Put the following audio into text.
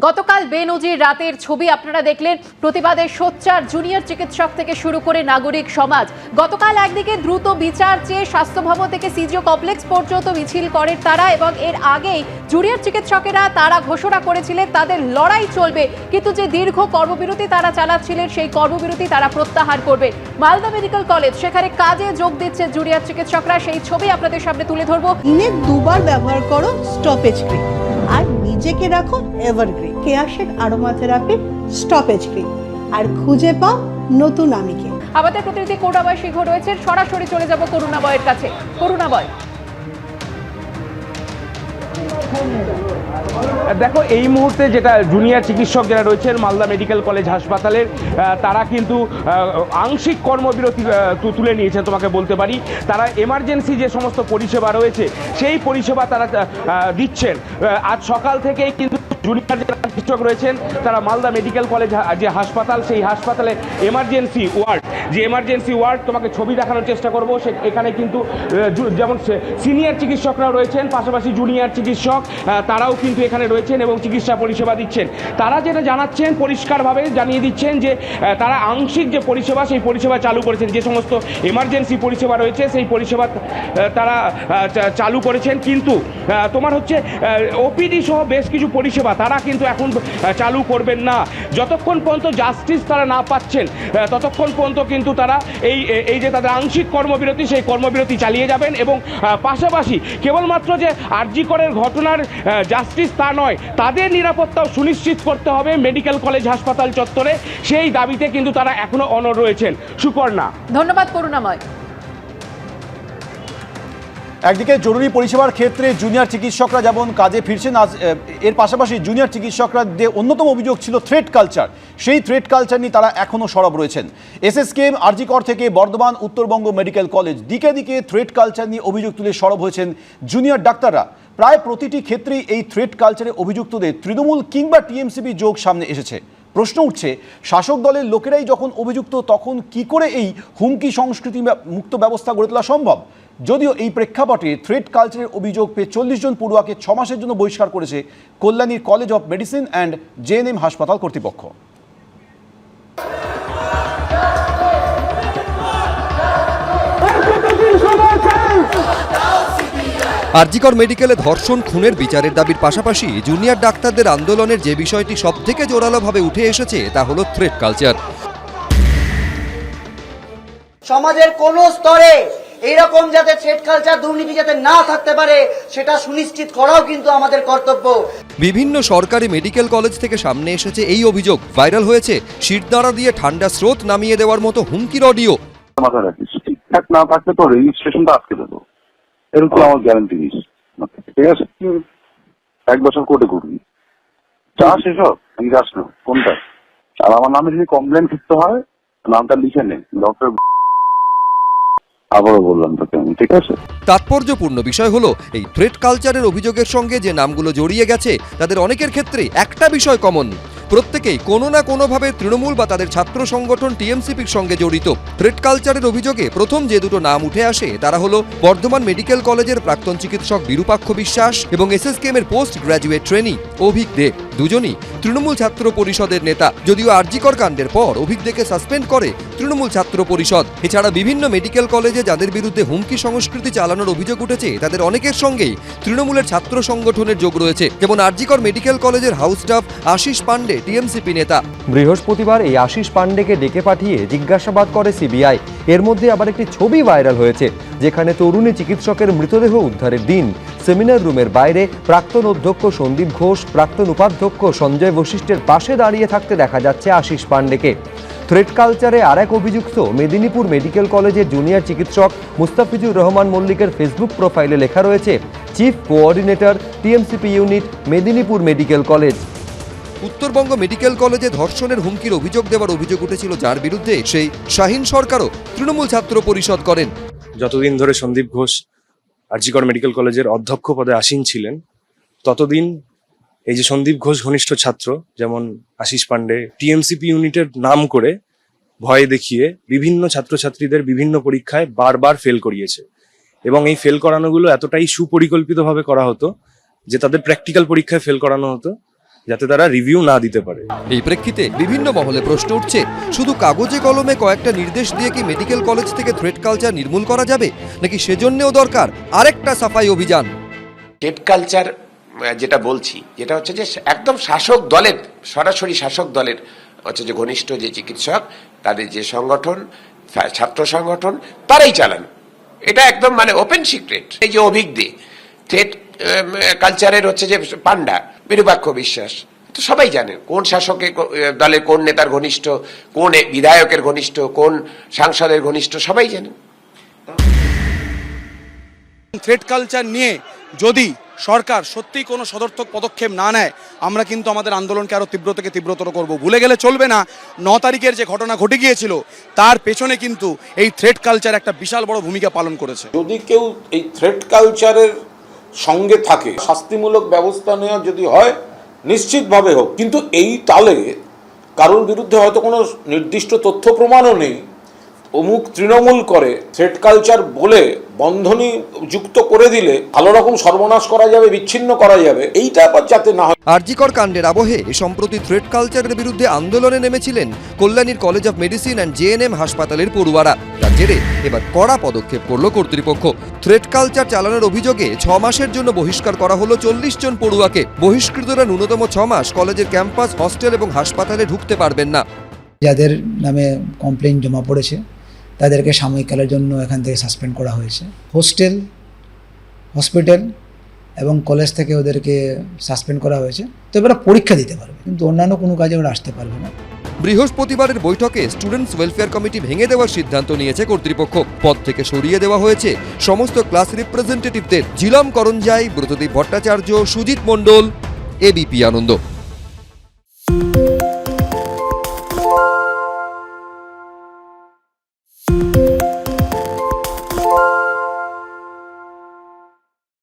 গতকাল বেনজির রাতের ছবি আপনারা দেখলেন। প্রতিবাদে সোচ্চার জুনিয়র চিকিৎসক থেকে শুরু করে নাগরিক সমাজ। গতকাল একদিকে দ্রুত বিচার চেয়ে স্বাস্থ্য ভবন থেকে সিজিও কমপ্লেক্স পর্যন্ত মিছিল করেন তারা, এবং এর আগেই জুনিয়র চিকিৎসকেরা তারা ঘোষণা করেছিলেন তাদের লড়াই চলবে, কিন্তু যে দীর্ঘ কর্মবিরতি তারা চালাচ্ছিলেন সেই কর্মবিরতি তারা প্রত্যাহার করবে। মালদা মেডিকেল কলেজ, সেখানে কাজে যোগ দিচ্ছে জুনিয়র চিকিৎসকরা, সেই ছবি আপনাদের সামনে তুলে ধরবো। দিনে দুবার ব্যবহার করো স্টপেজ ক্রিম আর নিজেকে রাখো evergreen Keya Seth aroma therapy stop age cream, আর খুঁজে পাও নতুন আমিকে। আমাদের প্রতিনিধি করুণাময় সিংহ রয়েছেন, সরাসরি চলে যাব করুণাময়ের কাছে। করুণাময়, দেখো এই মুহূর্তে যেটা জুনিয়র চিকিৎসক যারা রয়েছেন মালদা মেডিকেল কলেজ হাসপাতালের, তারা কিন্তু আংশিক কর্মবিরতি তুলে নিয়েছেন। তোমাকে বলতে পারি তারা এমার্জেন্সি যে সমস্ত পরিষেবা রয়েছে সেই পরিষেবা তারা দিচ্ছেন। আজ সকাল থেকেই কিন্তু জুনিয়র যারা চিকিৎসক রয়েছেন তারা মালদা মেডিকেল কলেজ যে হাসপাতাল, সেই হাসপাতালে এমার্জেন্সি ওয়ার্ড তোমাকে ছবি দেখানোর চেষ্টা করবো। এখানে কিন্তু যেমন সিনিয়র চিকিৎসকরাও রয়েছেন, পাশাপাশি জুনিয়র চিকিৎসক তারাও কিন্তু এখানে রয়েছেন এবং চিকিৎসা পরিষেবা দিচ্ছেন। তারা যেটা জানাচ্ছেন, পরিষ্কারভাবে জানিয়ে দিচ্ছেন যে তারা আংশিক যে পরিষেবা সেই পরিষেবা চালু করেছেন। যে সমস্ত এমার্জেন্সি পরিষেবা রয়েছে সেই পরিষেবা তারা চালু করেছেন, কিন্তু তোমার হচ্ছে ওপিডি সহ বেশ কিছু পরিষেবা তারা কিন্তু এখন চালু করবেন না। যতক্ষণ পর্যন্ত জাস্টিস তারা না পাচ্ছেন ততক্ষণ পর্যন্ত কিন্তু তারা এই যে তাদের আংশিক কর্মবিরতি সেই কর্মবিরতি চালিয়ে যাবেন। এবং পাশাপাশি কেবলমাত্র যে আরজি করের ঘটনার জাস্টিস তা নয়, তাদের নিরাপত্তাও সুনিশ্চিত করতে হবে মেডিকেল কলেজ হাসপাতাল চত্বরে, সেই দাবিতে কিন্তু তারা এখনো অনড় রয়েছেন। সুপর্ণা, ধন্যবাদ করুণাময়। একদিকে জরুরি পরিষেবার ক্ষেত্রে জুনিয়র চিকিৎসকরা যেমন কাজে ফিরছেন, আজ এর পাশাপাশি জুনিয়র চিকিৎসকরা যে অন্যতম অভিযোগ ছিল থ্রেট কালচার, সেই থ্রেট কালচার নিয়ে তারা এখনও সরব রয়েছেন। এসএসকেএম, আরজি কর থেকে বর্ধমান, উত্তরবঙ্গ মেডিকেল কলেজ, দিকে দিকে থ্রেট কালচার নিয়ে অভিযোগ তুলে সরব হয়েছেন জুনিয়র ডাক্তাররা। প্রায় প্রতিটি ক্ষেত্রেই এই থ্রেট কালচারে অভিযুক্তদের তৃণমূল কিংবা টিএমসিপি যোগ সামনে এসেছে। প্রশ্ন উঠছে, শাসক দলের লোকেরাই যখন অভিযুক্ত তখন কি করে এই হুমকি সংস্কৃতি মুক্ত ব্যবস্থা গড়ে তোলা সম্ভব? যদিও এই প্রেক্ষাপটে থ্রেট কালচারের অভিযোগ পেয়ে 40 জন পড়ুয়াকে 6 মাসের জন্য বহিষ্কার করেছে কল্যাণীর college of medicine and JNM হাসপাতাল কর্তৃপক্ষ। আরজি কর মেডিকেলে ধর্ষণ খুনের বিচারের দাবির পাশাপাশি জুনিয়র ডাক্তারদের আন্দোলনের যে বিষয়টি সবথেকে জোরালোভাবে উঠে এসেছে তা হলো থ্রেট কালচার। সমাজের কোন স্তরে এইরকম যাতে থ্রেট কালচার, দুর্নীতি যাতে না থাকতে পারে সেটা সুনিশ্চিত করাও কিন্তু আমাদের কর্তব্য। বিভিন্ন সরকারি মেডিকেল কলেজ থেকে সামনে এসেছে এই অভিযোগ। ভাইরাল হয়েছে শিরদাঁড়া দিয়ে ঠান্ডা স্রোত নামিয়ে দেওয়ার মতো হুমকির অডিও। মাথা রাখিস, ঠিকঠাক না থাকলে তো রেজিস্ট্রেশনটা আটকে দেবো, এরকম আমার গ্যারান্টি নিস, ঠিক আছে? 1 বছর কোর্টে করবি, চাস এসব আমি যাস না কোনটা? আর আমার নামে যদি কমপ্লেন করতে হয় নামটা লিখে নে, ডক্টর। আবারও বললাম তোকে আমি, ঠিক আছে? তাৎপর্যপূর্ণ বিষয় হলো এই থ্রেট কালচারের অভিযোগের সঙ্গে যে নামগুলো জড়িয়ে গেছে তাদের অনেকের ক্ষেত্রে একটা বিষয় কমন, প্রত্যেকেই কোনো না কোনোভাবে তৃণমূল বা তাদের ছাত্র সংগঠন টিএমসিপির সঙ্গে জড়িত। থ্রেট কালচারের অভিযোগে প্রথম যে দুটো নাম উঠে আসে তারা হলো বর্ধমান মেডিকেল কলেজের প্রাক্তন চিকিৎসক বিরূপাক্ষ বিশ্বাস এবং এসএসকেএম এর পোস্ট গ্র্যাজুয়েট ট্রেনি অভিক দে, দুজনই তৃণমূল ছাত্র পরিষদের নেতা। যদিও আরজি কর কাণ্ডের পর অভিক দেকে সাসপেন্ড করে তৃণমূল ছাত্র পরিষদ। এছাড়া বিভিন্ন মেডিকেল কলেজে যাদের বিরুদ্ধে হুমকি সংস্কৃতি চালানোর অভিযোগ উঠেছে তাদের অনেকের সঙ্গেই তৃণমূলের ছাত্র সংগঠনের যোগ রয়েছে, যেমন আরজি কর মেডিকেল কলেজের হাউস স্টাফ আশিস পান্ডে, টিএমসিপি নেতা। বৃহস্পতিবার এই আশিস পান্ডেকে ডেকে পাঠিয়ে জিজ্ঞাসাবাদ করে সিবিআই। এর মধ্যে আবার একটি ছবি ভাইরাল হয়েছে যেখানে তরুণী চিকিৎসকের মৃতদেহ উদ্ধারের দিন সেমিনার রুমের বাইরে প্রাক্তন অধ্যক্ষ সন্দীপ ঘোষ, প্রাক্তন উপাধ্যক্ষ সঞ্জয় বশিষ্ঠের পাশে দাঁড়িয়ে থাকতে দেখা যাচ্ছে আশিস পান্ডেকে। থ্রেট কালচারে আরেক অভিযুক্ত মেদিনীপুর মেডিকেল কলেজের জুনিয়র চিকিৎসক মুস্তাফিজুর রহমান মল্লিকের ফেসবুক প্রোফাইলে লেখা রয়েছে chief coordinator TMCP unit Medinipur medical college. Uttarbanga medical কলেজে ধর্ষণের হুমকির অভিযোগ দেওয়ার অভিযোগ উঠেছিল যার বিরুদ্ধে সেই শাহিন সরকারও তৃণমূল ছাত্র পরিষদ করেন। যতদিন ধরে সন্দীপ ঘোষ আরজি কর মেডিকেল কলেজের অধ্যক্ষ পদে আসীন ছিলেন ততদিন এই যে সন্দীপ ঘোষ ঘনিষ্ঠ ছাত্র যেমন আশিস পান্ডে টিএমসিপি ইউনিটের নাম করে ভয় দেখিয়ে বিভিন্ন ছাত্রছাত্রীদের বিভিন্ন পরীক্ষায় বারবার ফেল করিয়েছে, এবং এই ফেল করানোগুলো এতটাই সুপরিকল্পিতভাবে করা হতো যে তাদের প্র্যাকটিক্যাল পরীক্ষায় ফেল করানো হতো, যাতে তারা রিভিউ না দিতে পারে। এই প্রেক্ষিতে বিভিন্ন মহলে প্রশ্ন উঠছে, শুধু কাগজে কলমে কয়েকটা নির্দেশ দিয়ে কি মেডিকেল কলেজ থেকে থ্রেট কালচার নির্মূল করা যাবে, নাকি সেজন্যও দরকার আরেকটা সাফাই অভিযান? থ্রেট কালচার যেটা বলছি, যেটা হচ্ছে যে একদম শাসক দলের, সরাসরি শাসক দলের হচ্ছে যে ঘনিষ্ঠ যে চিকিৎসক, তাদের যে সংগঠন, ছাত্র সংগঠন, তারাই চালান। এটা একদম মানে ওপেন সিক্রেট। এই যে অভিজ্ঞ থ্রেট কালচারের হচ্ছে যে পান্ডা বিরূপাক্ষ বিশ্বাস, তো সবাই জানে কোন শাসকের দলের কোন নেতার ঘনিষ্ঠ, কোন বিধায়কের ঘনিষ্ঠ, কোন সাংসদের ঘনিষ্ঠ, সবাই জানেন। থ্রেট কালচার নিয়ে যদি সরকার সত্যিই কোনো সদর্থক পদক্ষেপ না নেয়, আমরা কিন্তু আমাদের আন্দোলনকে আরও তীব্র থেকে তীব্রতর করব। ভুলে গেলে চলবে না 9 তারিখের যে ঘটনা ঘটে গিয়েছিল, তার পেছনে কিন্তু এই থ্রেট কালচার একটা বিশাল বড় ভূমিকা পালন করেছে। যদি কেউ এই থ্রেট কালচারের সঙ্গে থাকে, শাস্তিমূলক ব্যবস্থা নেওয়া যদি হয় নিশ্চিতভাবে হোক, কিন্তু এই তালে কারোর বিরুদ্ধে হয়তো কোনো নির্দিষ্ট তথ্য প্রমাণও নেই, অমুক তৃণমূল করে থ্রেট কালচার বলে বন্ধনী যুক্ত করে দিলে ভালো রকম সর্বনাশ করা যাবে, বিচ্ছিন্ন করা যাবে, এইটা আবার যাতে না হয়। আরজিকর কাণ্ডের আবহে সম্প্রতি থ্রেট কালচারের বিরুদ্ধে আন্দোলনে নেমেছিলেন কল্যাণীর college of medicine and JNM হাসপাতালের পড়ুয়ারা। তার জেরে এবার কড়া পদক্ষেপ করল কর্তৃপক্ষ। থ্রেট কালচার চালানোর অভিযোগে 6 মাসের জন্য বহিষ্কার করা হলো 40 জন পড়ুয়াকে। বহিষ্কৃতরা ন্যূনতম 6 মাস কলেজের ক্যাম্পাস, হস্টেল এবং হাসপাতালে ঢুকতে পারবেন না। যাদের নামে কমপ্লেইন জমা পড়েছে তাদেরকে সাময়িককালের জন্য এখান থেকে সাসপেন্ড করা হয়েছে। হোস্টেল, হসপিটাল এবং কলেজ থেকে ওদেরকে সাসপেন্ড করা হয়েছে। তো এবার পরীক্ষা দিতে পারবে, কিন্তু অন্যান্য কোনো কাজে ওরা আসতে পারবে না। বৃহস্পতিবারের বৈঠকে স্টুডেন্টস ওয়েলফেয়ার কমিটি ভেঙে দেওয়ার সিদ্ধান্ত নিয়েছে কর্তৃপক্ষ। পদ থেকে সরিয়ে দেওয়া হয়েছে সমস্ত ক্লাস রিপ্রেজেন্টেটিভদের। ঝিলম করঞ্জাই, ব্রতদীপ ভট্টাচার্য, সুজিত মণ্ডল, এবিপি আনন্দ।